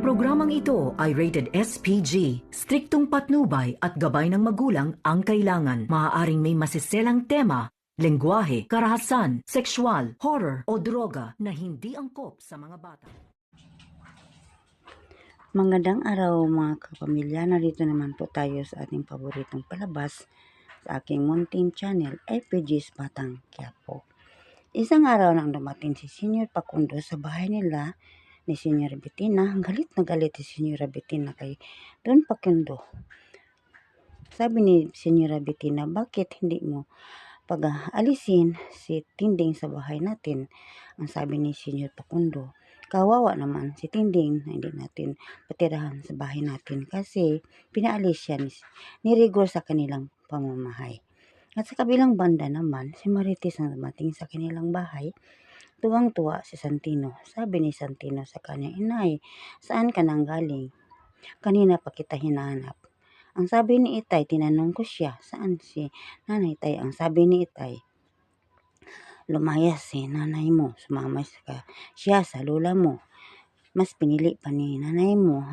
programang ito ay rated SPG. Striktong patnubay at gabay ng magulang ang kailangan. Maaaring may masiselang tema, lengguwahe, karahasan, sexual, horror o droga na hindi angkop sa mga bata. Magandang araw mga kapamilya, narito naman po tayo sa ating paboritong palabas sa aking munting channel, FPG's Batang Quiapo. Isang araw nang dumating si Senior Facundo sa bahay nila ni Senior Bettina. Galit na galit si Senior Bettina kay Don Facundo. Sabi ni Senior Bettina, bakit hindi mo pag-alisin si Tinding sa bahay natin? Ang sabi ni Senior Facundo, kawawa naman si Tinding na hindi natin patirahan sa bahay natin kasi pinaalis siya ni Rigor sa kanilang pamamahay. At sa kabilang banda naman, si Marites ang dumating sa kanilang bahay. Tuwang-tuwa si Santino. Sabi ni Santino sa kanya, Inay, saan ka nang galing? Kanina pa kita hinahanap. Ang sabi ni Itay, tinanong ko siya, saan si Nanay Tay? Ang sabi ni Itay, lumayas si nanay mo, sumama siya sa lola mo. Mas pinili pa ni nanay mo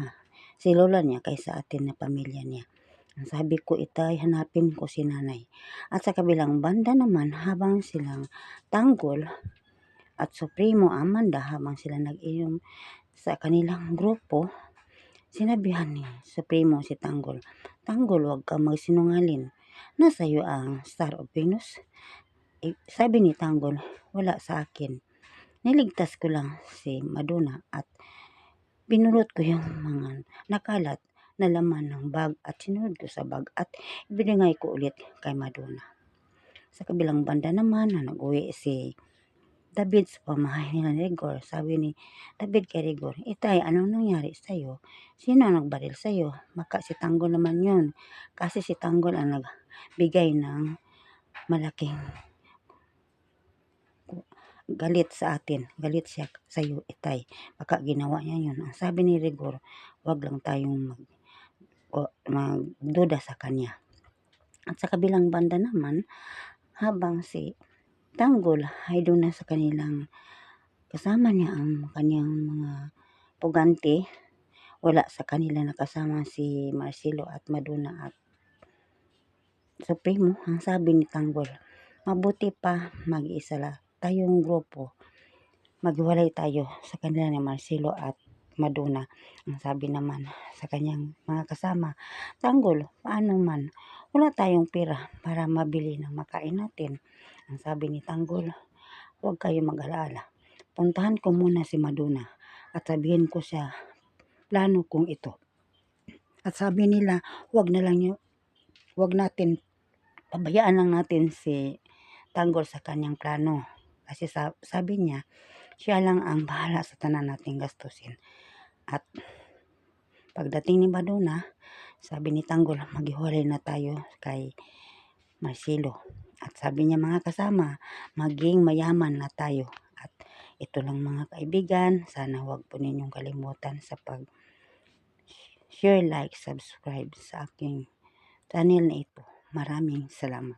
si lola niya kaysa atin na pamilya niya. Ang sabi ko, Itay, hanapin ko si nanay. At sa kabilang banda naman, habang silang Tanggol at Supremo Amanda, habang sila nag-inom sa kanilang grupo, sinabihan ni Supremo si Tanggol, Tanggol, huwag kang magsinungaling. Nasa iyo ang Star of Venus? Sabi ni Tanggol, wala sa akin. Niligtas ko lang si Madonna at binulot ko yung mga nakalat na laman ng bag at sinunod ko sa bag at ibinigay ko ulit kay Madonna. Sa kabilang banda naman na nag-uwi si David sa pamahay nila ni Rigor. Sabi ni David kay Rigor, Itay, anong nangyari sa'yo? Sino ang nagbaril sa'yo? Baka si Tanggol naman yun. Kasi si Tanggol ang nagbigay ng malaking galit sa atin. Galit siya sa'yo, Itay. Baka ginawa niya yun. Ang sabi ni Rigor, wag lang tayong magduda sa kanya. At sa kabilang banda naman, habang si Tanggol ay doon na sa kanilang kasama niya ang kanyang mga pugante, wala sa kanila nakasama si Marcelo at Madonna at Supremo. Ang sabi ni Tanggol, mabuti pa mag-isa tayong grupo. Maghiwalay tayo sa kanila ni Marcelo at Madonna. Ang sabi naman sa kanyang mga kasama, Tanggol, paano man, wala tayong pera para mabili ng makain natin. Ang sabi ni Tanggol, huwag kayo mag-alala. Puntahan ko muna si Madonna at sabihin ko siya plano kong ito. At sabi nila, huwag natin, pabayaan lang natin si Tanggol sa kanyang plano. Kasi sabi niya, siya lang ang bahala sa tanan nating gastusin. At pagdating ni Madonna, sabi ni Tanggol, maghiwalay na tayo kay Marcelo. At sabi niya, mga kasama, maging mayaman na tayo. At ito lang mga kaibigan, sana huwag po ninyong kalimutan sa share, like, subscribe sa aking channel na ito. Maraming salamat.